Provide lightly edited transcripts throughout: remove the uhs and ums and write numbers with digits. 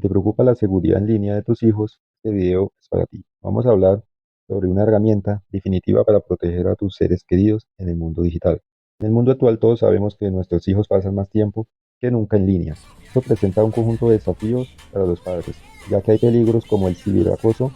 te preocupa la seguridad en línea de tus hijos, este video es para ti. Vamos a hablar sobre una herramienta definitiva para proteger a tus seres queridos en el mundo digital. En el mundo actual todos sabemos que nuestros hijos pasan más tiempo que nunca en línea. Esto presenta un conjunto de desafíos para los padres, ya que hay peligros como el ciberacoso,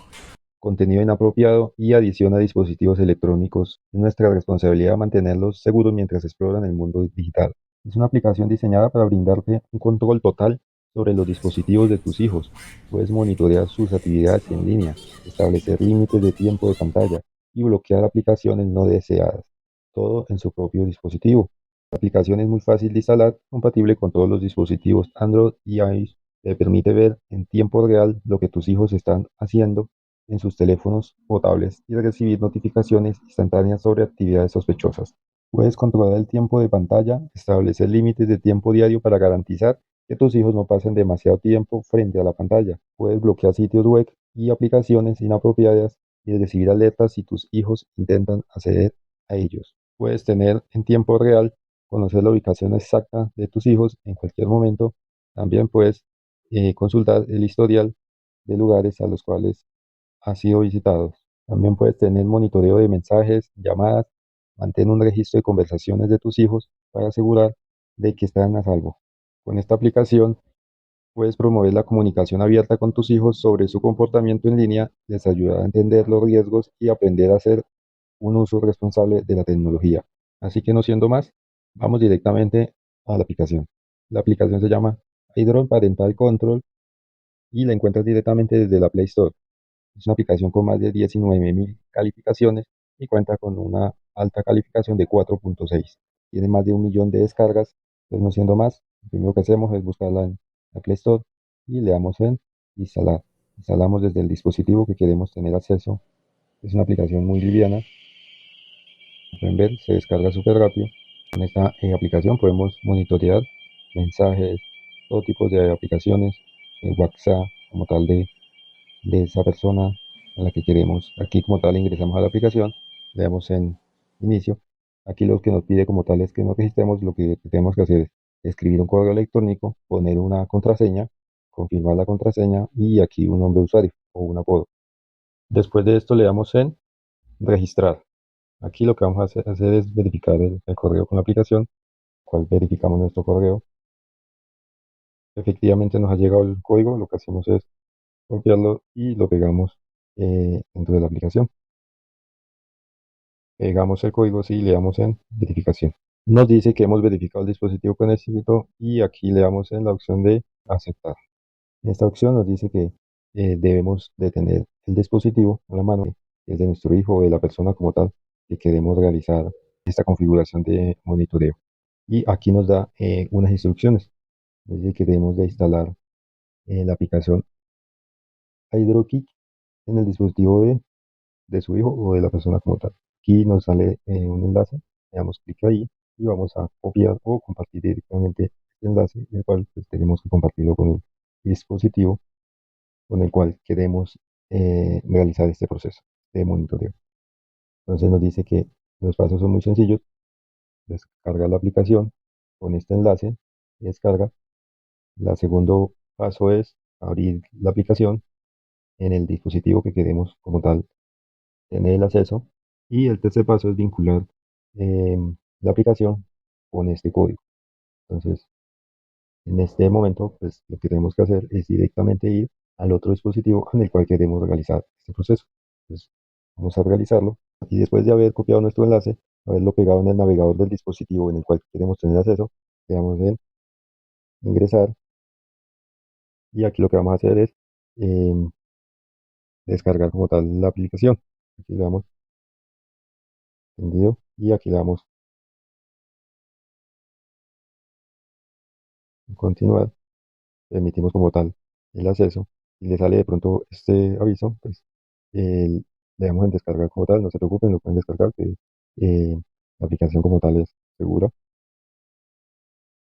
contenido inapropiado y adición a dispositivos electrónicos. Es nuestra responsabilidad mantenerlos seguros mientras exploran el mundo digital. Es una aplicación diseñada para brindarte un control total sobre los dispositivos de tus hijos. Puedes monitorear sus actividades en línea, establecer límites de tiempo de pantalla y bloquear aplicaciones no deseadas, todo en su propio dispositivo. La aplicación es muy fácil de instalar, compatible con todos los dispositivos Android y iOS. Te permite ver en tiempo real lo que tus hijos están haciendo en sus teléfonos o tablets y recibir notificaciones instantáneas sobre actividades sospechosas. Puedes controlar el tiempo de pantalla, establecer límites de tiempo diario para garantizar que tus hijos no pasen demasiado tiempo frente a la pantalla. Puedes bloquear sitios web y aplicaciones inapropiadas y recibir alertas si tus hijos intentan acceder a ellos. Puedes tener en tiempo real, conocer la ubicación exacta de tus hijos en cualquier momento. También puedes consultar el historial de lugares a los cuales han sido visitados. También puedes tener monitoreo de mensajes, llamadas, mantén un registro de conversaciones de tus hijos para asegurar de que están a salvo. Con esta aplicación puedes promover la comunicación abierta con tus hijos sobre su comportamiento en línea, les ayuda a entender los riesgos y aprender a hacer un uso responsable de la tecnología. Así que no siendo más, vamos directamente a la aplicación. La aplicación se llama iDrone Parental Control y la encuentras directamente desde la Play Store. Es una aplicación con más de 19.000 calificaciones y cuenta con una alta calificación de 4.6. Tiene más de 1 millón de descargas. Pues no siendo más, lo primero que hacemos es buscarla en la Play Store y le damos en instalar. Instalamos desde el dispositivo que queremos tener acceso. Es una aplicación muy liviana. Como pueden ver, se descarga súper rápido. Con esta aplicación podemos monitorear mensajes, todo tipo de aplicaciones, WhatsApp como tal de esa persona a la que queremos. Aquí como tal ingresamos a la aplicación, le damos en inicio. Aquí lo que nos pide como tal es que nos registremos. Lo que tenemos que hacer es escribir un correo electrónico, poner una contraseña, confirmar la contraseña y aquí un nombre de usuario o un apodo. Después de esto le damos en registrar. Aquí lo que vamos a hacer es verificar el correo con la aplicación, cual verificamos nuestro correo. Efectivamente nos ha llegado el código, lo que hacemos es copiarlo y lo pegamos dentro de la aplicación. Pegamos el código y le damos en verificación. Nos dice que hemos verificado el dispositivo con éxito y aquí le damos en la opción de aceptar. En esta opción nos dice que debemos de tener el dispositivo a la mano, que es de nuestro hijo o de la persona como tal que queremos realizar esta configuración de monitoreo. Y aquí nos da unas instrucciones. Nos dice que debemos de instalar la aplicación HydroKick en el dispositivo de su hijo o de la persona como tal. Aquí nos sale un enlace, le damos clic ahí y vamos a copiar o compartir directamente este enlace, el cual pues, tenemos que compartirlo con el dispositivo con el cual queremos realizar este proceso de monitoreo. Entonces nos dice que los pasos son muy sencillos. Descarga la aplicación con este enlace, descarga. El segundo paso es abrir la aplicación en el dispositivo que queremos como tal tener el acceso. Y el tercer paso es vincular la aplicación con este código. Entonces, en este momento, pues lo que tenemos que hacer es directamente ir al otro dispositivo en el cual queremos realizar este proceso. Entonces, vamos a realizarlo y después de haber copiado nuestro enlace, haberlo pegado en el navegador del dispositivo en el cual queremos tener acceso, le damos en ingresar y aquí lo que vamos a hacer es em, descargar como tal la aplicación. Aquí le damos encendido y aquí le damos en continuar. Permitimos como tal el acceso y le sale de pronto este aviso, pues le damos en descargar como tal, no se preocupen, lo pueden descargar, que la aplicación como tal es segura.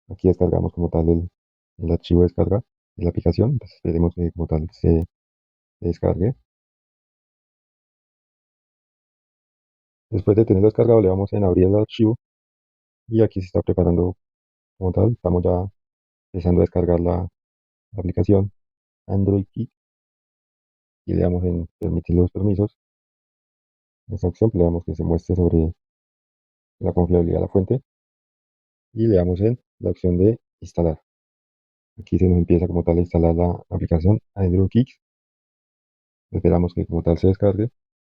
Aquí descargamos como tal el archivo de descarga de la aplicación, pues esperemos que como tal se descargue. Después de tenerlo descargado le damos en abrir el archivo y aquí se está preparando como tal, estamos ya empezando a descargar la aplicación. Android Key y le damos en permitir los permisos. En esta opción pues, le damos que se muestre sobre la confiabilidad de la fuente y le damos en la opción de instalar. Aquí se nos empieza como tal a instalar la aplicación Android Key. Esperamos que como tal se descargue.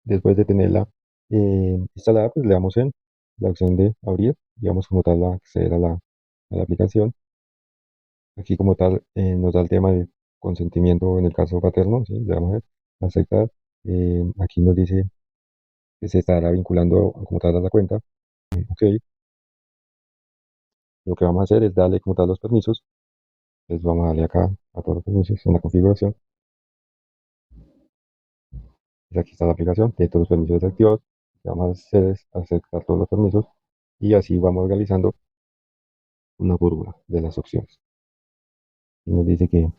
Después de tenerla instalada, pues le damos en la opción de abrir, digamos como tal a acceder a la aplicación. Aquí como tal nos da el tema de consentimiento en el caso paterno, ¿sí? Le damos a aceptar. Aquí nos dice que se estará vinculando como tal a la cuenta. Ok, lo que vamos a hacer es darle como tal los permisos. Entonces vamos a darle acá a todos los permisos en la configuración. Pues aquí está la aplicación, tiene todos los permisos desactivados. Lo que vamos a hacer es aceptar todos los permisos y así vamos realizando una burbuja de las opciones. Y nos dice que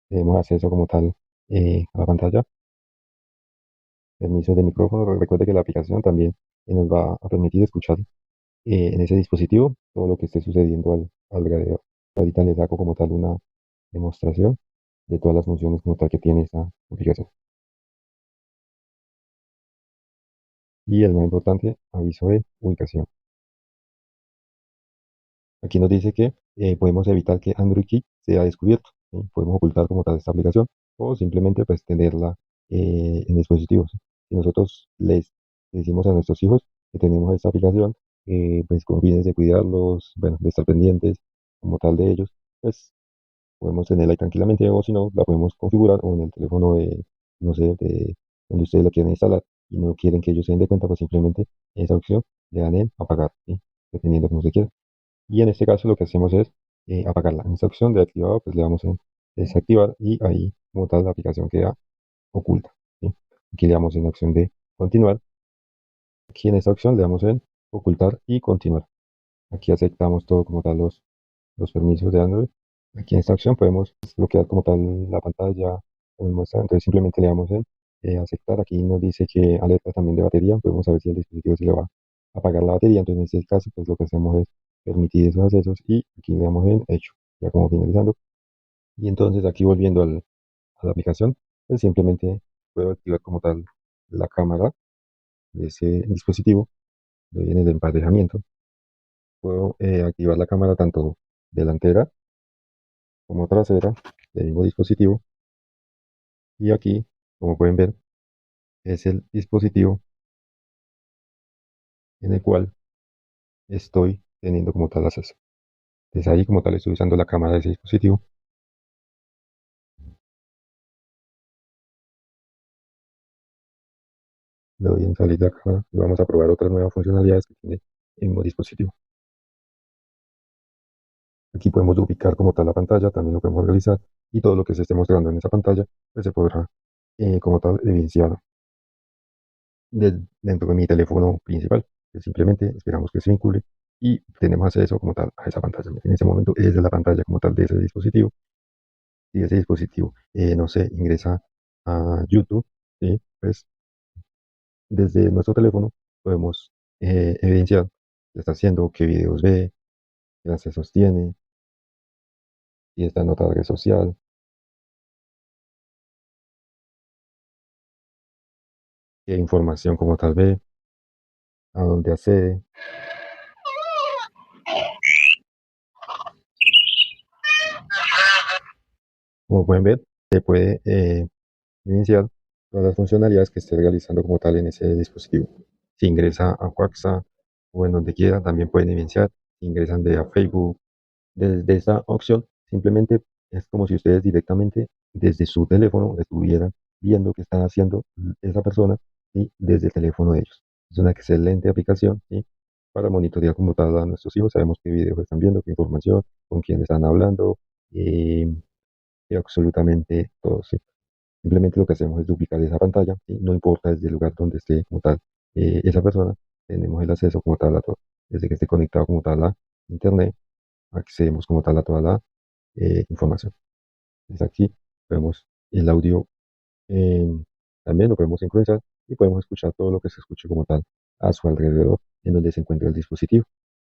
tenemos acceso como tal a la pantalla, permisos de micrófono. Recuerde que la aplicación también nos va a permitir escuchar en ese dispositivo todo lo que esté sucediendo alrededor. Ahorita les hago como tal una demostración de todas las funciones como tal que tiene esta aplicación. Y el más importante, aviso de ubicación. Aquí nos dice que podemos evitar que Android Key sea descubierto, ¿sí? Podemos ocultar como tal esta aplicación o simplemente pues tenerla en dispositivos. Si nosotros les decimos a nuestros hijos que tenemos esta aplicación, pues con fines de cuidarlos, bueno, de estar pendientes como tal de ellos, pues podemos tenerla ahí tranquilamente o si no, la podemos configurar o en el teléfono de, no sé, de donde ustedes la quieren instalar y no quieren que ellos se den de cuenta, pues simplemente esa opción le dan en apagar, ¿sí? Dependiendo como se quiera. Y en este caso lo que hacemos es apagarla. En esta opción de activado, pues le damos en desactivar y ahí como tal la aplicación queda oculta, ¿sí? Aquí le damos en la opción de continuar. Aquí en esta opción le damos en ocultar y continuar. Aquí aceptamos todo como tal los permisos de Android. Aquí en esta opción podemos bloquear como tal la pantalla que nos muestra. Entonces simplemente le damos en aceptar. Aquí nos dice que alerta también de batería. Podemos saber si el dispositivo se le va a apagar la batería. Entonces en este caso pues lo que hacemos es permitir esos accesos y aquí le damos en hecho. Ya como finalizando. Y entonces aquí volviendo a la aplicación, pues simplemente puedo activar como tal la cámara de ese dispositivo. Le viene el emparejamiento. Puedo activar la cámara tanto delantera como trasera del mismo dispositivo. Y aquí, como pueden ver, es el dispositivo en el cual estoy teniendo como tal acceso. Entonces ahí como tal estoy usando la cámara de ese dispositivo. Le doy en salir de la cámara y vamos a probar otras nuevas funcionalidades que tiene el mismo dispositivo. Aquí podemos duplicar como tal la pantalla, también lo podemos realizar y todo lo que se esté mostrando en esa pantalla pues se podrá como tal evidenciar dentro de mi teléfono principal. Que simplemente esperamos que se vincule y tenemos acceso como tal a esa pantalla. En ese momento es de la pantalla como tal de ese dispositivo. Si ese dispositivo, no sé, ingresa a YouTube, ¿sí? Pues desde nuestro teléfono podemos evidenciar qué está haciendo, qué videos ve, qué accesos tiene, si está en otra red social, qué información como tal ve, a dónde accede. Como pueden ver, se puede iniciar todas las funcionalidades que esté realizando como tal en ese dispositivo. Si ingresa a WhatsApp o en donde quiera, también pueden iniciar. Si ingresan de a Facebook, desde esta opción, simplemente es como si ustedes directamente desde su teléfono estuvieran viendo qué está haciendo esa persona y desde el teléfono de ellos. Es una excelente aplicación, ¿sí? Para monitorear como tal a nuestros hijos. Sabemos qué videos están viendo, qué información, con quién están hablando, eh, y absolutamente todo, ¿sí? Simplemente lo que hacemos es duplicar esa pantalla, ¿sí? No importa desde el lugar donde esté como tal esa persona, tenemos el acceso como tal a todo. Desde que esté conectado como tal a internet, accedemos como tal a toda la información. Entonces aquí vemos el audio, eh, también lo podemos sincronizar y podemos escuchar todo lo que se escuche como tal a su alrededor en donde se encuentra el dispositivo.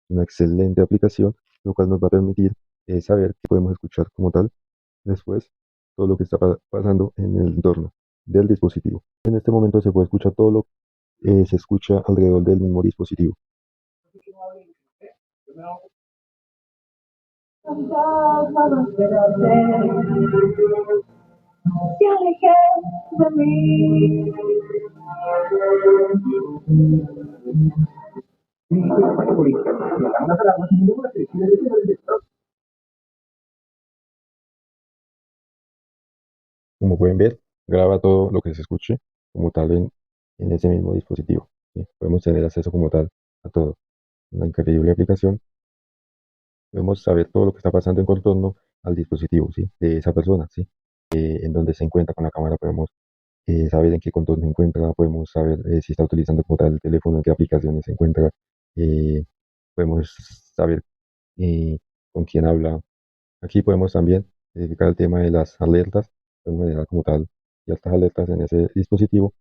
Una excelente aplicación, lo cual nos va a permitir saber que podemos escuchar como tal después todo lo que está pasando en el entorno del dispositivo. En este momento se puede escuchar todo lo que se escucha alrededor del mismo dispositivo. Como pueden ver, graba todo lo que se escuche como tal en ese mismo dispositivo, ¿sí? Podemos tener acceso como tal a todo. Una increíble aplicación. Podemos saber todo lo que está pasando en contorno al dispositivo, ¿sí? De esa persona, ¿sí? En dónde se encuentra con la cámara, podemos saber en qué contorno se encuentra, podemos saber si está utilizando como tal el teléfono, en qué aplicaciones se encuentra, eh, podemos saber eh, con quién habla. Aquí podemos también verificar el tema de las alertas, podemos generar como tal ciertas alertas en ese dispositivo.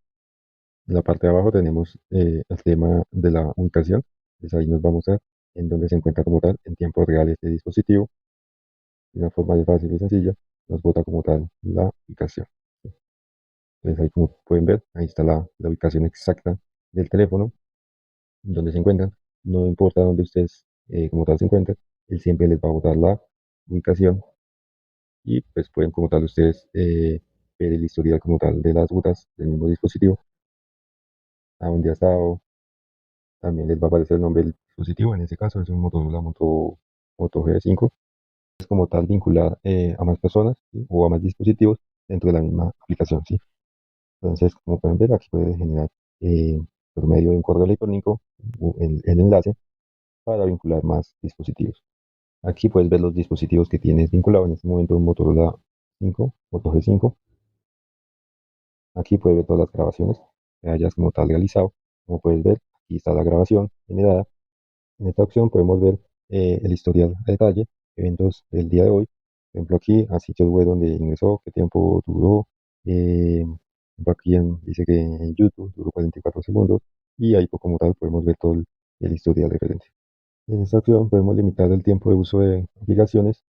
En la parte de abajo tenemos el tema de la ubicación, pues ahí nos va a mostrar en dónde se encuentra como tal en tiempo real este dispositivo. De una forma muy fácil y sencilla, nos bota como tal la ubicación. Entonces ahí como pueden ver, ahí está la ubicación exacta del teléfono, donde se encuentran. No importa dónde ustedes como tal se encuentren, él siempre les va a botar la ubicación y pues pueden como tal ustedes ver el historial como tal de las rutas del mismo dispositivo, a dónde ha estado. También les va a aparecer el nombre del dispositivo, en este caso es un Motorola Moto G5. Es como tal vincular a más personas, ¿sí? O a más dispositivos dentro de la misma aplicación, ¿sí? Entonces, como pueden ver, aquí puede generar eh, por medio de un correo electrónico el enlace para vincular más dispositivos. Aquí puedes ver los dispositivos que tienes vinculados. En este momento un Motorola 5, Moto G5. Aquí puedes ver todas las grabaciones que hayas como tal realizado. Como puedes ver, aquí está la grabación generada. En esta opción podemos ver el historial a detalle, eventos del día de hoy. Por ejemplo, aquí a sitios web donde ingresó, qué tiempo duró. eh, Aquí dice que en YouTube duró 44 segundos y ahí como tal podemos ver todo el historial de referencia. En esta opción podemos limitar el tiempo de uso de aplicaciones.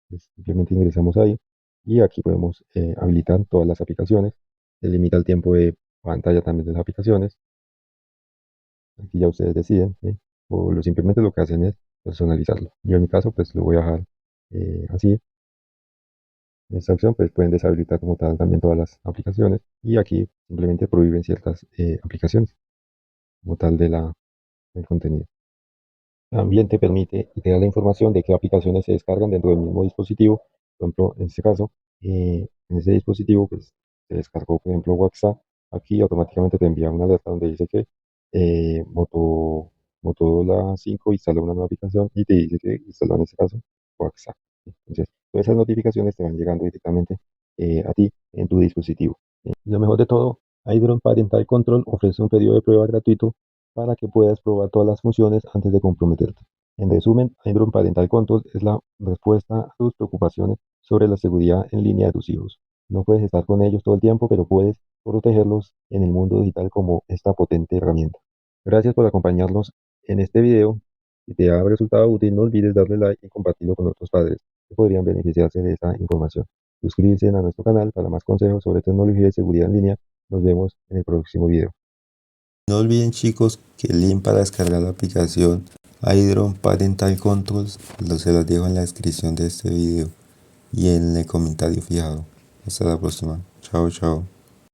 Pues, simplemente ingresamos ahí y aquí podemos habilitar todas las aplicaciones. Se limita el tiempo de pantalla también de las aplicaciones. Aquí ya ustedes deciden, ¿sí? O simplemente lo que hacen es personalizarlo. Yo en mi caso pues lo voy a dejar así. En esta opción pues pueden deshabilitar como tal también todas las aplicaciones y aquí simplemente prohíben ciertas aplicaciones como tal del contenido. También te permite integrar la información de qué aplicaciones se descargan dentro del mismo dispositivo. Por ejemplo, en este caso, en este dispositivo pues se descargó por ejemplo WhatsApp. Aquí automáticamente te envía una alerta donde dice que Motorola 5 instala una nueva aplicación y te dice que instaló en este caso WhatsApp. Entonces, todas esas notificaciones te van llegando directamente a ti en tu dispositivo. Y lo mejor de todo, iDrone Parental Control ofrece un periodo de prueba gratuito para que puedas probar todas las funciones antes de comprometerte. En resumen, iDrone Parental Control es la respuesta a tus preocupaciones sobre la seguridad en línea de tus hijos. No puedes estar con ellos todo el tiempo, pero puedes protegerlos en el mundo digital como esta potente herramienta. Gracias por acompañarnos en este video. Si te ha resultado útil, no olvides darle like y compartirlo con otros padres que podrían beneficiarse de esta información. Suscribirse a nuestro canal para más consejos sobre tecnología y seguridad en línea. Nos vemos en el próximo video. No olviden chicos que el link para descargar la aplicación iDrone Parental Controls se los dejo en la descripción de este video y en el comentario fijado. Hasta la próxima. Chao, chao.